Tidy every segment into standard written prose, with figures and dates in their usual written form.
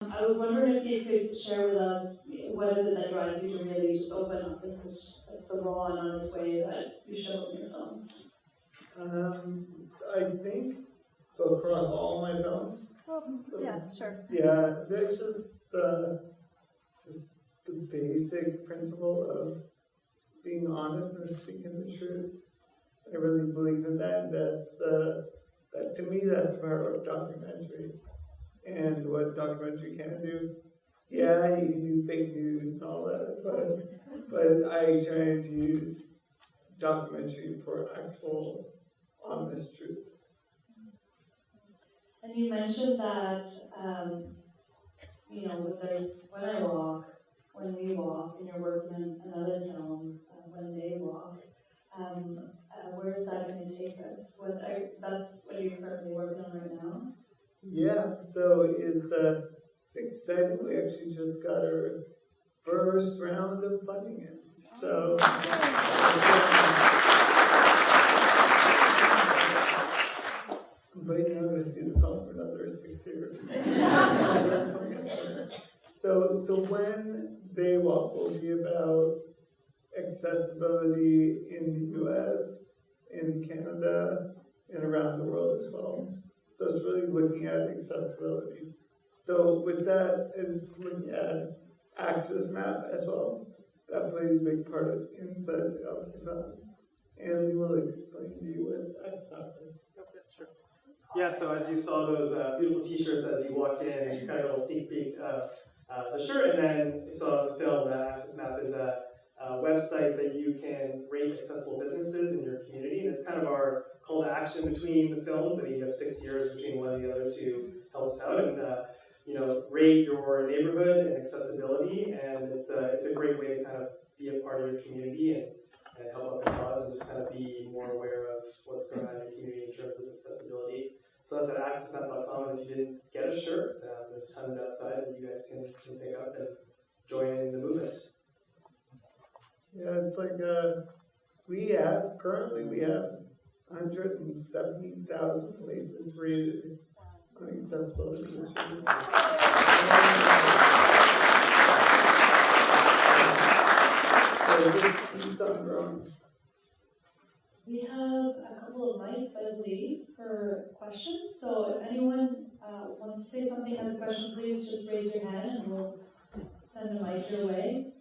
I was wondering if you could share with us what is it that drives you to really just open up in such the raw and honest way that you show in your films? I think so across all my films. Well, So, yeah, sure. Yeah, there's just the basic principle of being honest and speaking the truth. I really believe in that. That to me, that's the power of documentary. And what documentary can do. Yeah, you can do fake news and all that, but I try to use documentary for actual honest truth. And you mentioned that, there's when I walk, when we walk, and you're working on another film, when they walk. Where is that going to take us? That's what you're currently working on right now? Yeah, so it's exciting. We actually just got our first round of funding in. So, but you're not going to see the film for another 6 years. So when they walk will be about accessibility in the US, in Canada, and around the world as well. So it's really looking at accessibility. So with that, it's looking at access map as well. That plays a big part of inside of the film. And we will explain to you what access map is. Okay, sure. Yeah, so as you saw those beautiful t-shirts as you walked in, and you kind of got a sneak peek the shirt, and then you saw the film, Access Map is a website that you can rate accessible businesses in your community, and it's kind of our call to action between the films. I mean, you have 6 years between one and the other to help us out, and rate your neighborhood and accessibility, and it's a great way to kind of be a part of your community and help out the cause, and just kind of be more aware of what's going on in your community in terms of accessibility. So that's at accessmap.com, and if you didn't get a shirt, there's tons outside that you guys can pick up and join in the movement. Yeah, it's like currently we have 170,000 places rated on accessibility issues. We have a couple of mics, I believe, for questions. So if anyone wants to say something, has a question, please just raise your hand and we'll send a mic your way.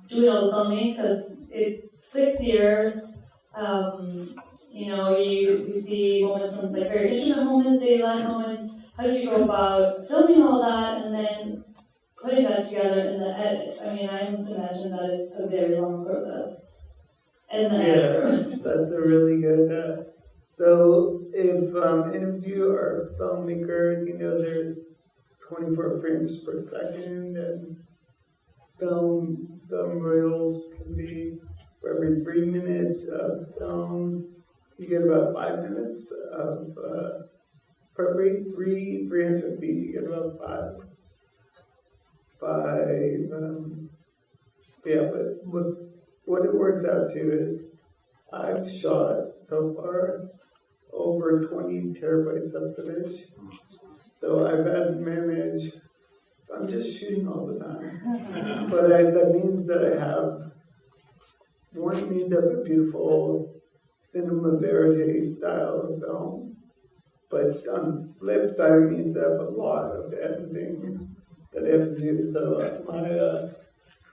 Do it all filming because it's 6 years. You see moments from like very intimate moments, daily life moments. How did you go about filming all that and then putting that together in the edit? I mean, I must imagine that is a very long process. That's a really good. So if any of you are filmmakers, there's 24 frames per second, and film reels can be for every 3 minutes of film. You get about 5 minutes of for every 300 feet. You get about five. But what it works out to is I've shot so far over 20 terabytes of footage. So I've had to manage. So I'm just shooting all the time. But that means that I have a beautiful cinema verite style of film. But on the flip side, it means I have a lot of editing that I have to do. So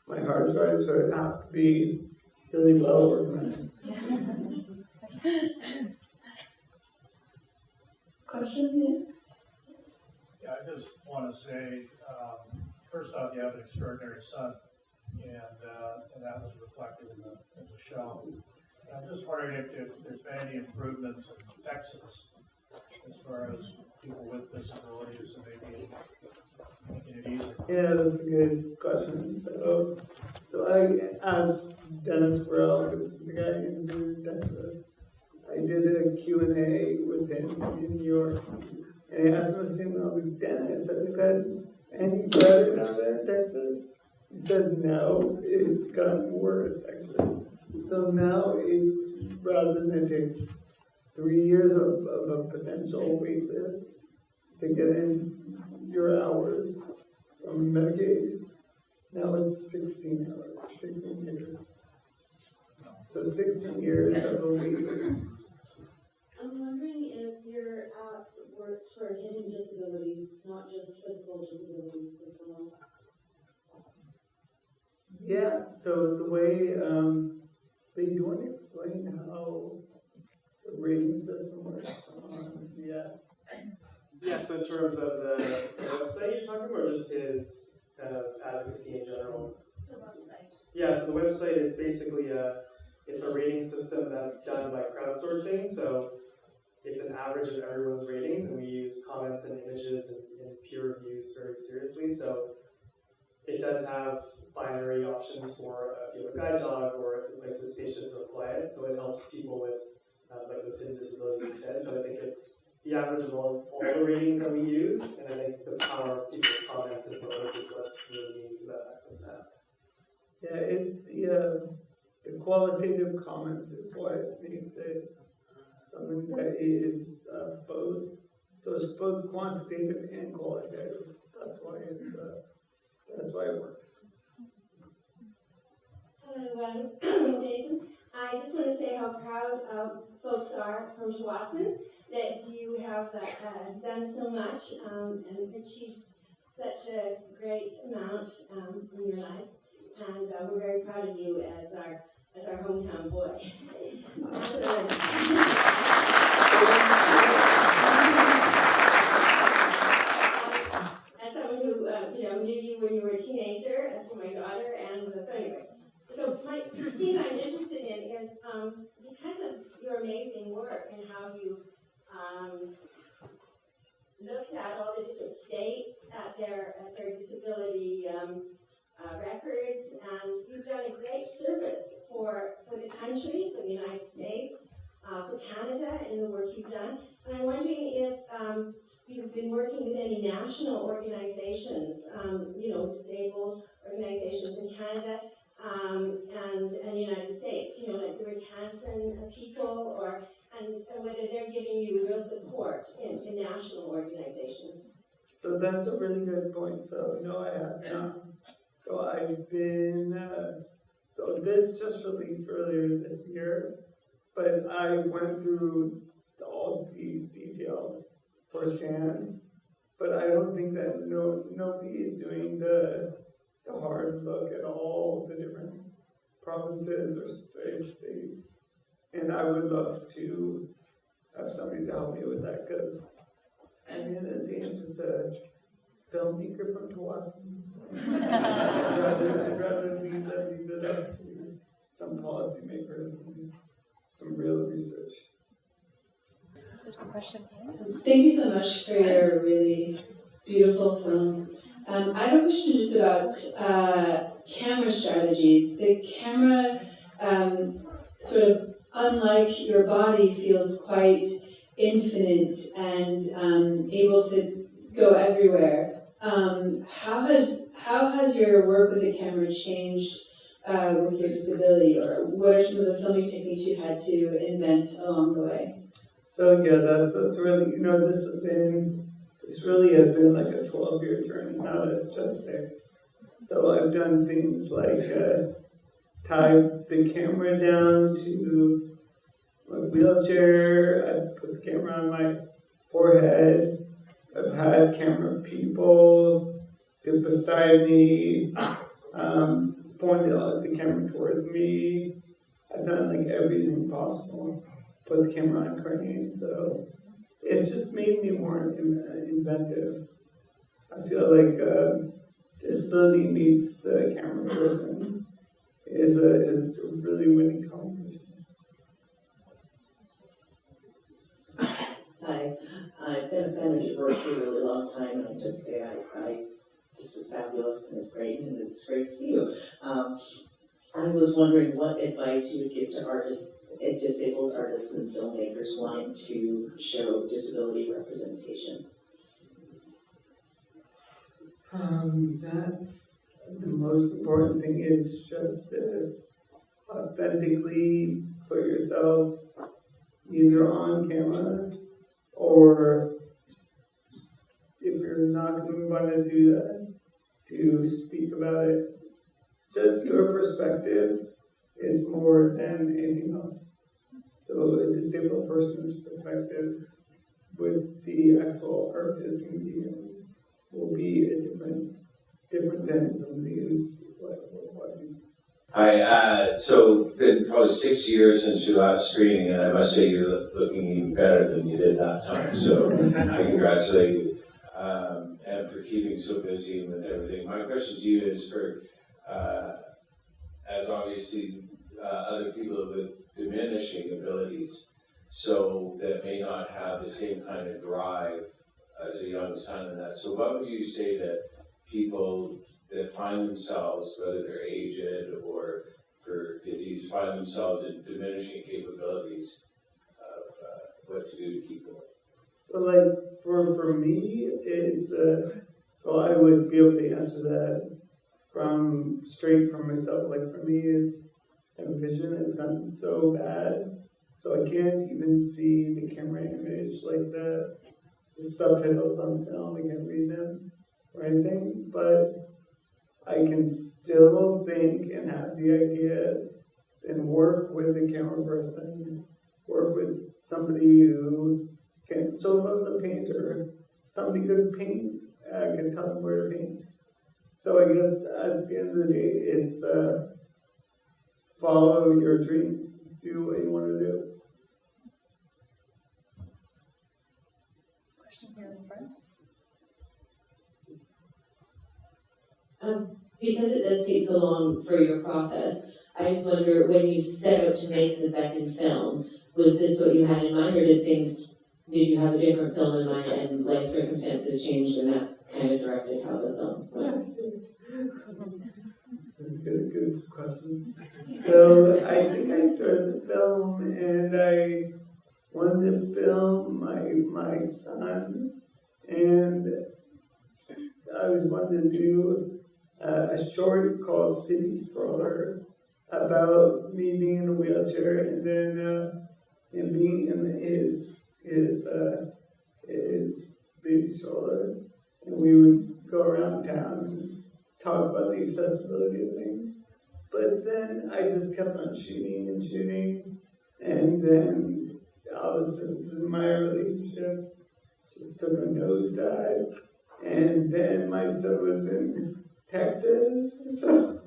my hard drives would have to be really well organized. Question, yes? Yeah, I just want to say, first off, you have an extraordinary son, and that was reflected in the show. I'm just wondering if there's been any improvements in Texas as far as people with disabilities and maybe making it easier. Yeah, that's a good question. So I asked Dennis Burrell, the guy in Texas. I did a Q&A with him in New York, and I asked him the same thing. Dennis, have you gotten any better down there in Texas? He said no, it's gotten worse actually. So now rather than it takes 3 years of a potential wait list, to get in your hours from Medicaid. Now it's 16 hours, 16 years. So 16 years, I believe. I'm wondering if your app works for hidden disabilities, not just physical disabilities as well. Yeah, so the way they don't explain how the rating system works yeah. Yeah, so in terms of the website you're talking about, or just his kind of advocacy in general? The website. Yeah, so the website is basically it's a rating system that's done by crowdsourcing, so it's an average of everyone's ratings, and we use comments and images and peer reviews very seriously, so it does have binary options for if you have a guide dog or if the place is spacious or quiet, so it helps people with like those hidden disabilities you said, but I think it's the average of all the ratings that we use, and I think the power of people's comments and photos is what's really neat about Access Map. Yeah, it's the qualitative comment is what makes it something that is both. So it's both quantitative and qualitative. That's why it works. Hello, Jason. I just want to say how proud folks are from Tawasin that you have done so much and achieved such a great amount in your life, and we're very proud of you as our hometown boy. As someone who knew you when you were a teenager, and for my daughter, and so anyway. So my thing I'm interested in is because of your amazing work and how you looked at all the different states at their disability records, and you've done a great service for the country, for the United States, for Canada in the work you've done. And I'm wondering if you've been working with any national organizations, disabled organizations in Canada, and the United States, like the Wisconsin people, and whether they're giving you real support in national organizations. So that's a really good point. So no, I have not. So I've been, so this just released earlier this year, but I went through all these details firsthand, but I don't think that nobody is doing the hard look at all the different provinces or states. And I would love to have somebody to help me with that, because at the end of the day, I'm just a filmmaker from Tawasin. I'd rather leave it up to some policymakers and some real research. There's a question here. Thank you so much for your really beautiful film. I have a question just about camera strategies. The camera, sort of unlike your body, feels quite infinite and able to go everywhere. How has your work with the camera changed with your disability, or what are some of the filming techniques you've had to invent along the way? So yeah, that's really, this really has been like a 12-year journey, not just 6. So I've done things like tie the camera down to my wheelchair, I put the camera on my forehead, I've had camera people sit beside me, point the camera towards me. I've done like everything possible. Put the camera on crane, so it's just made me more inventive. I feel like disability meets the camera person is a really winning combination. Hi, I've been a fan of your work for a really long time, and I just say this is fabulous and it's great, and it's great to see you. I was wondering what advice you would give to artists, disabled artists and filmmakers wanting to show disability representation. That's the most important thing, is just to authentically put yourself either on camera or you're not going to want to do that, to speak about it. Just your perspective is more than anything else. So a disabled person's perspective with the actual artistic medium will be a different than somebody who's watching. Hi, so been probably 6 years since your last screening, and I must say you're looking even better than you did that time. So I congratulate you, and for keeping so busy and with everything. My question to you is for, as obviously other people with diminishing abilities, so that may not have the same kind of drive as a young son and that. So what would you say to people that find themselves, whether they're aged or for disease, find themselves in diminishing capabilities of what to do to keep going? So like for me, it's so I would be able to answer that straight from myself. Like for me, it's my vision has gotten so bad, so I can't even see the camera image, like the subtitles on film. I can't read them or anything, but I can still think and have the ideas and work with a camera person, work with somebody who can, so if the painter, somebody could paint, I can tell them where to paint. So I guess at the end of the day, it's follow your dreams, do what you want to do. Question here in front. Because it does take so long for your process, I just wonder, when you set out to make the second film, was this what you had in mind, or did you have a different film in mind and life circumstances changed and that kind of directed how the film went? Good question. So I think I started the film and I wanted to film my son, and I was wanting to do a short called City Stroller about me being in a wheelchair and then him being in his baby stroller, and we would go around town and talk about the accessibility of things. But then I just kept on shooting, and then all of a sudden my relationship just took a nosedive, and then my son was in Texas, so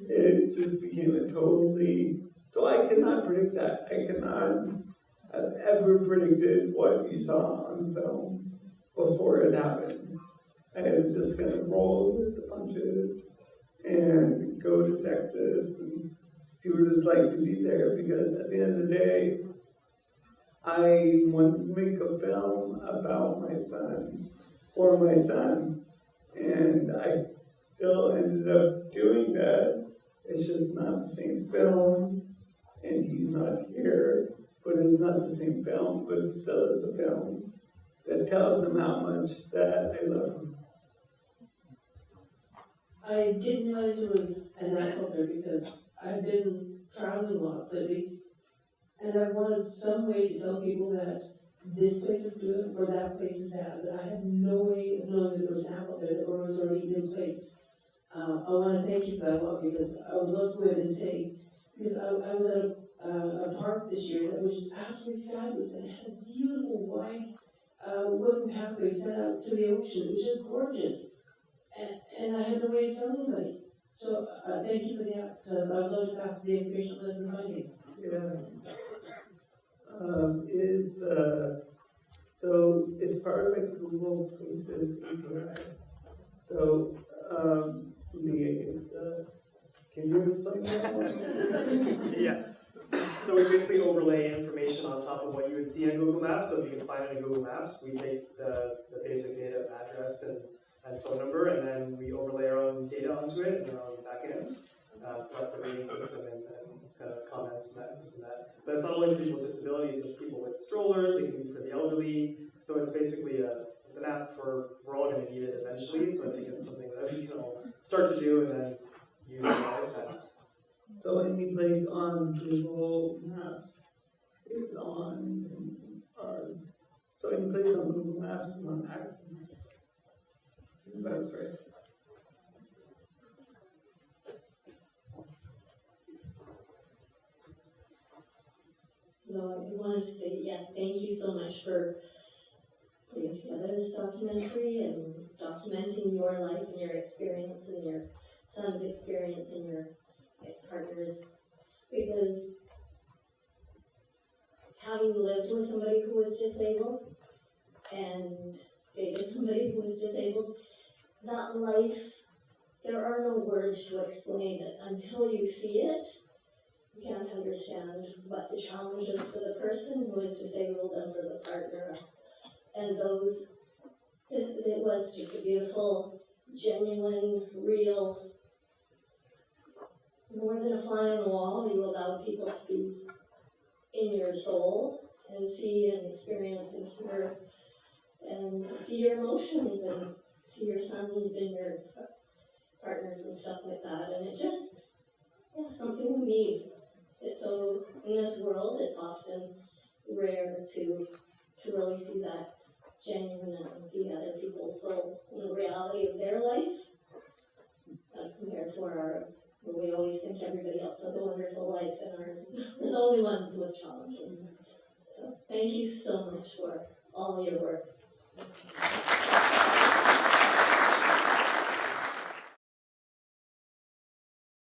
it just became a totally, so I cannot predict that. I cannot have ever predicted what you saw on film before it happened. I was just going to roll with the punches and go to Texas and see what it's like to be there, because at the end of the day, I want to make a film about my son, for my son, and I still ended up doing that. It's just not the same film, and he's not here, but it's not the same film, but it still is a film that tells him how much that I love him. I didn't realize it was an out there because I've been traveling lots lately, and I wanted some way to tell people that this place is good or that place is bad, but I had no way of knowing that there was an app out there or was already in place. I want to thank you for that a lot, because I would love to go ahead and say, because I was at a park this year that was just absolutely fabulous, and it had a beautiful wide wooden pathway set out to the ocean. It was just gorgeous. And I had no way to tell anybody. So thank you for that. I'd love to pass the information on to finding. Yeah. So it's part of like Google Places API. So can you explain that one? Yeah. So we basically overlay information on top of what you would see in Google Maps. So if you can find it in Google Maps, we take the basic data of address and phone number, and then we overlay our own data onto it in our own backend. So that's the rating system and kind of comments and this and that. But it's not only for people with disabilities, it's people with strollers, it can be for the elderly. So it's basically it's an app we're all going to need it eventually. So I think it's something that we can all start to do and then use in our lifetimes. So any place on Google Maps is on, so any place on Google Maps is on accident. best person. No, I wanted to say, thank you so much for putting together this documentary and documenting your life and your experience and your son's experience and your ex-partner's, because having lived with somebody who was disabled and dated somebody who was disabled, that life, there are no words to explain it. Until you see it, you can't understand what the challenge is for the person who is disabled and for the partner. And it was just a beautiful, genuine, real, more than a fly on the wall. You allow people to be in your soul and see and experience and hear and see your emotions and see your sons and your partners and stuff like that. And it just, something we need. It's so, in this world, it's often rare to really see that genuineness and see other people's soul and the reality of their life as compared to ours. We always think everybody else has a wonderful life and ours are the only ones with challenges. So thank you so much for all your work.